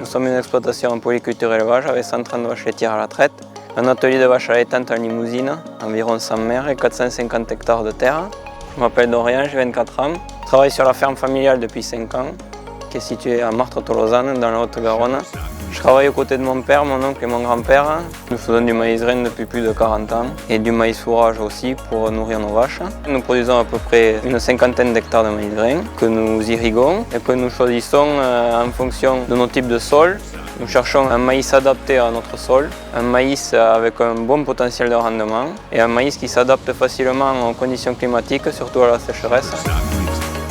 Nous sommes une exploitation en polyculture élevage avec 130 vaches laitières à la traite, un atelier de vaches allaitantes en Limousine, environ 100 mères et 450 hectares de terre. Je m'appelle Dorian, j'ai 24 ans. Je travaille sur la ferme familiale depuis 5 ans, qui est située à Martres-Tolosane, dans la Haute-Garonne. Je travaille aux côtés de mon père, mon oncle et mon grand-père. Nous faisons du maïs grain depuis plus de 40 ans et du maïs fourrage aussi pour nourrir nos vaches. Nous produisons à peu près une cinquantaine d'hectares de maïs grain que nous irriguons et que nous choisissons en fonction de nos types de sol. Nous cherchons un maïs adapté à notre sol, un maïs avec un bon potentiel de rendement et un maïs qui s'adapte facilement aux conditions climatiques, surtout à la sécheresse.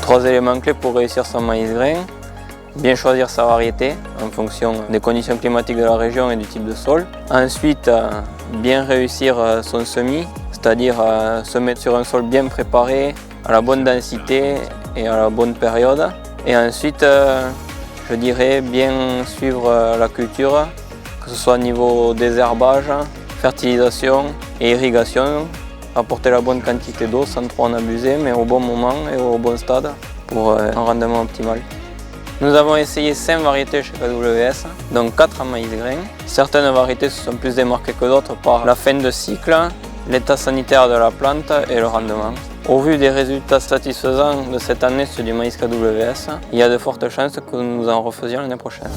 3 éléments clés pour réussir son maïs grain. Bien choisir sa variété en fonction des conditions climatiques de la région et du type de sol. Ensuite, bien réussir son semis, c'est-à-dire se mettre sur un sol bien préparé, à la bonne densité et à la bonne période. Et ensuite, je dirais bien suivre la culture, que ce soit au niveau désherbage, fertilisation et irrigation. Apporter la bonne quantité d'eau sans trop en abuser, mais au bon moment et au bon stade pour un rendement optimal. Nous avons essayé 5 variétés chez KWS, donc 4 en maïs grain. Certaines variétés se sont plus démarquées que d'autres par la fin de cycle, l'état sanitaire de la plante et le rendement. Au vu des résultats satisfaisants de cette année sur du maïs KWS, il y a de fortes chances que nous en refaisions l'année prochaine.